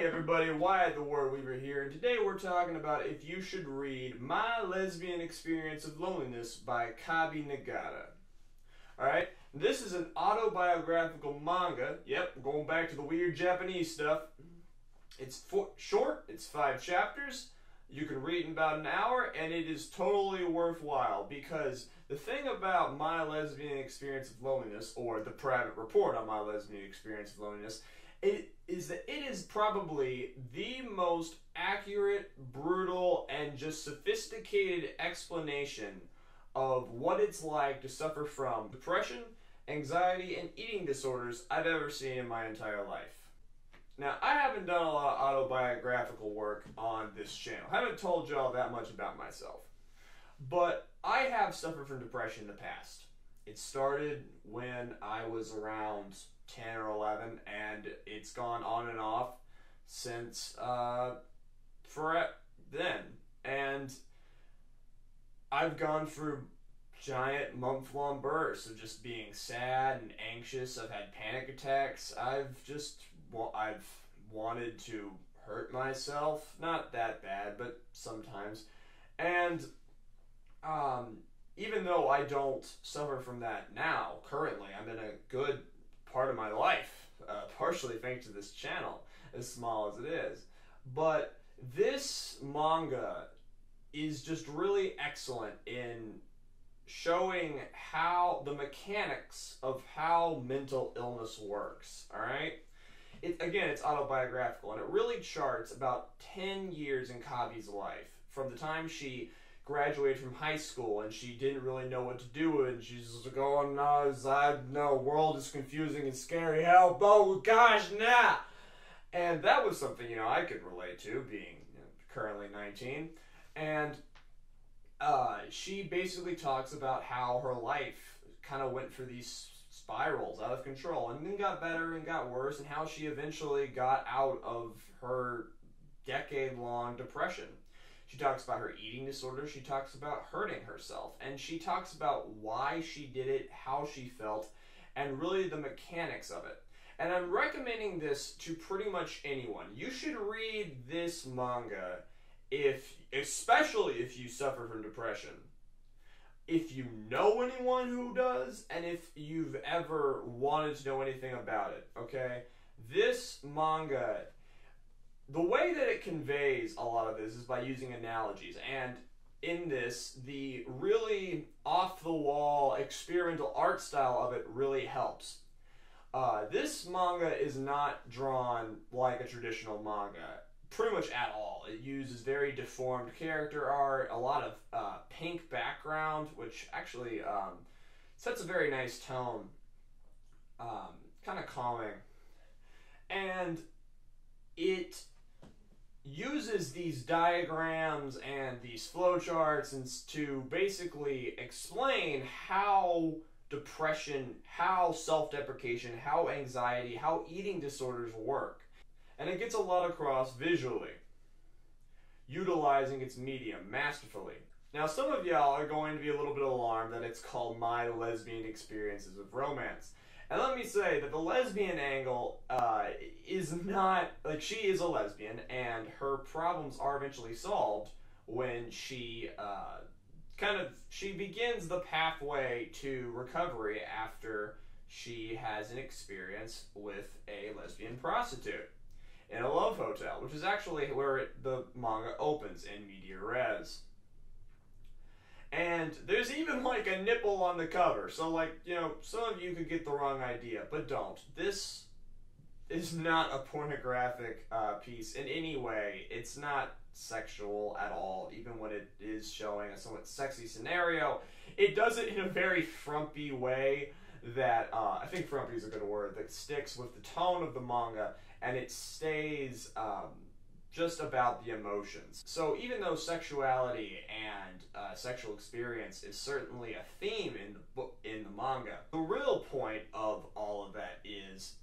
Hey everybody, Wyatt the Word Weaver here, and today we're talking about if you should read My Lesbian Experience of Loneliness by Kabi Nagata. Alright, this is an autobiographical manga. Yep, going back to the weird Japanese stuff. It's short, it's 5 chapters. You can read in about an hour, and it is totally worthwhile because the thing about My Lesbian Experience of Loneliness, or the private report on My Lesbian Experience of Loneliness, it is probably the most accurate, brutal, and just sophisticated explanation of what it's like to suffer from depression, anxiety, and eating disorders I've ever seen in my entire life. Now, I haven't done a lot of autobiographical work on this channel. I haven't told y'all that much about myself. But I have suffered from depression in the past. It started when I was around 10 or 11, and it's gone on and off since for then. And I've gone through giant month-long bursts of just being sad and anxious. I've had panic attacks. I've wanted to hurt myself. Not that bad, but sometimes. And even though I don't suffer from that now, currently, I'm in a good part of my life, partially thanks to this channel, as small as it is. But this manga is just really excellent in showing how the mechanics of how mental illness works, alright? Again, it's autobiographical, and it really charts about 10 years in Kabi's life, from the time she graduated from high school and she didn't really know what to do, and she's just going, no, world is confusing and scary, help, oh gosh, nah! And that was something, I could relate to, being currently 19, and she basically talks about how her life kind of went for these spirals out of control, and then got better and got worse, and how she eventually got out of her decade-long depression. She talks about her eating disorder, she talks about hurting herself, and she talks about why she did it, how she felt, and really the mechanics of it. And I'm recommending this to pretty much anyone. You should read this manga, especially if you suffer from depression. If you know anyone who does, and if you've ever wanted to know anything about it, okay? This manga, the way that it conveys a lot of this is by using analogies, and in this, the really off-the-wall experimental art style of it really helps. This manga is not drawn like a traditional manga, pretty much at all. It uses very deformed character art, a lot of pink background, which actually sets a very nice tone, kind of calming, and it uses these diagrams and these flowcharts and to basically explain how depression, how self-deprecation, how anxiety, how eating disorders work. And it gets a lot across visually, utilizing its medium masterfully. Now, some of y'all are going to be a little bit alarmed that it's called My Lesbian Experiences of Romance. And let me say that the lesbian angle is not, she is a lesbian, and her problems are eventually solved when she she begins the pathway to recovery after she has an experience with a lesbian prostitute in a love hotel, which is actually where the manga opens, in media res. And there's even a nipple on the cover, so some of you could get the wrong idea, but don't. This is not a pornographic piece in any way. It's not sexual at all, even when it is showing a somewhat sexy scenario. It does it in a very frumpy way that, I think frumpy is a good word, that sticks with the tone of the manga, and it stays just about the emotions. So even though sexuality and sexual experience is certainly a theme in the manga, the real point of all of that is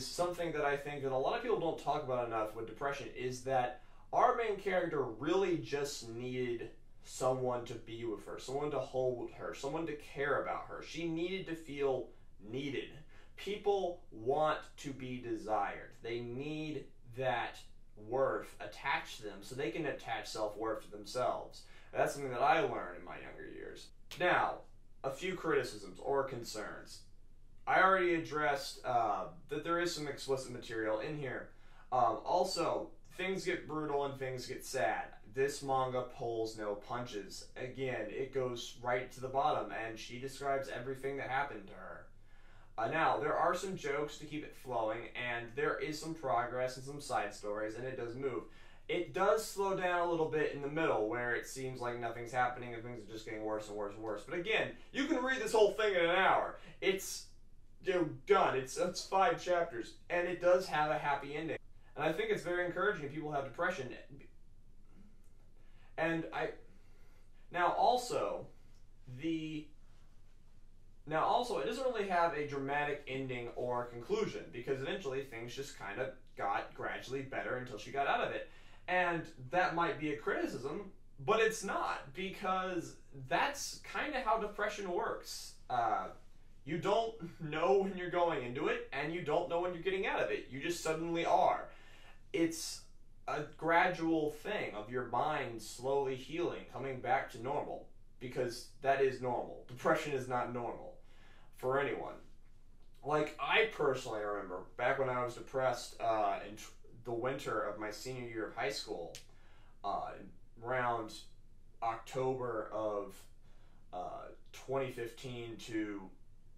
something that I think that a lot of people don't talk about enough with depression, is that our main character really just needed someone to be with her, someone to hold her, someone to care about her. She needed to feel needed. People want to be desired. They need that attach to them so they can attach self-worth to themselves. That's something that I learned in my younger years. Now, a few criticisms or concerns. I already addressed that there is some explicit material in here. Also, things get brutal and things get sad. This manga pulls no punches. Again, it goes right to the bottom, and she describes everything that happened to her. Now, there are some jokes to keep it flowing, and there is some progress and some side stories, and it does move. It does slow down a little bit in the middle, where it seems like nothing's happening and things are just getting worse and worse and worse. But again, you can read this whole thing in an hour. It's done. It's 5 chapters, and it does have a happy ending. And I think it's very encouraging if people have depression. And it doesn't really have a dramatic ending or conclusion, because eventually things just kind of got gradually better until she got out of it. And that might be a criticism, but it's not, because that's kind of how depression works. You don't know when you're going into it, and you don't know when you're getting out of it. You just suddenly are. It's a gradual thing of your mind slowly healing, coming back to normal, because that is normal. Depression is not normal for anyone. Like, I personally remember back when I was depressed in the winter of my senior year of high school, around October of 2015 to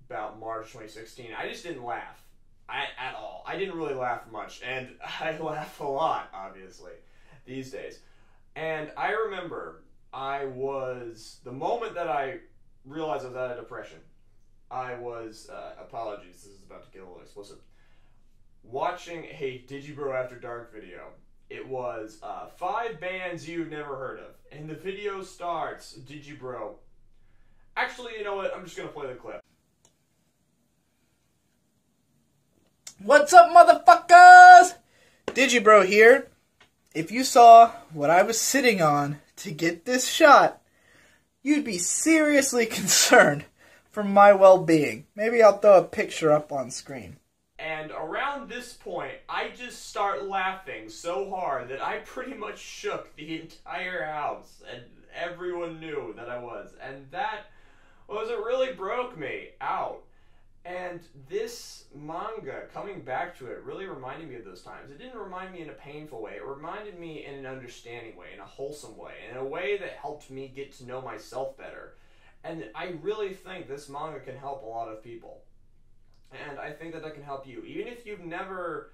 about March 2016, I just didn't laugh at all. I didn't really laugh much, and I laugh a lot, obviously, these days. And I remember the moment that I realized I was out of depression, I was, apologies, this is about to get a little explicit, watching a Digibro After Dark video. It was 5 bands you've never heard of, and the video starts, Digibro. Actually, you know what, I'm just going to play the clip. What's up, motherfuckers? Digibro here. If you saw what I was sitting on to get this shot, you'd be seriously concerned for my well-being. Maybe I'll throw a picture up on screen. And around this point, I just start laughing so hard that I pretty much shook the entire house, and everyone knew that I was. And that it really broke me out. And this manga, coming back to it, really reminded me of those times. It didn't remind me in a painful way. It reminded me in an understanding way, in a wholesome way, in a way that helped me get to know myself better. And I really think this manga can help a lot of people. And I think that can help you. Even if you've never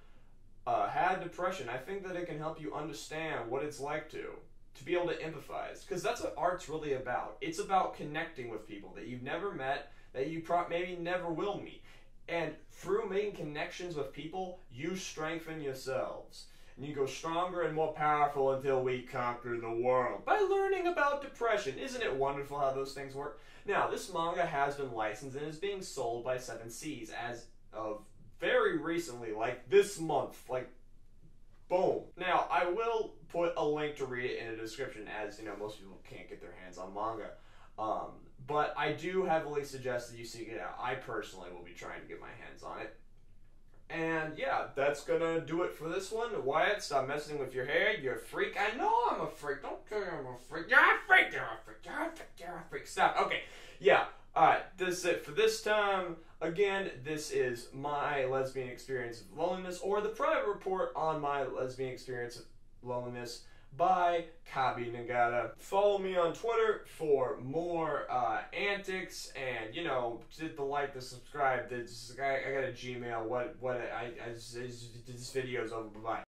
had depression, I think that it can help you understand what it's like to be able to empathize. Because that's what art's really about. It's about connecting with people that you've never met, that you maybe never will meet. And through making connections with people, you strengthen yourselves. And you go stronger and more powerful until we conquer the world. By learning about depression. Isn't it wonderful how those things work? Now, this manga has been licensed and is being sold by 7 Seas as of very recently, like this month. Like, boom. Now, I will put a link to read it in the description, as, you know, most people can't get their hands on manga. But I do heavily suggest that you seek it out. I personally will be trying to get my hands on it. And yeah, that's gonna do it for this one. Wyatt, stop messing with your hair. You're a freak. I know I'm a freak. Don't tell me I'm a freak. You're a freak. You're a freak. You're a freak. You're a freak. Stop. Okay. Yeah. Alright. This is it for this time. Again, this is my lesbian experience of loneliness, or the private report on my lesbian experience of loneliness, by Kabi Nagata. Follow me on Twitter for more antics, and, you know, hit the like, the subscribe. I got a Gmail. This video's over. Bye-bye.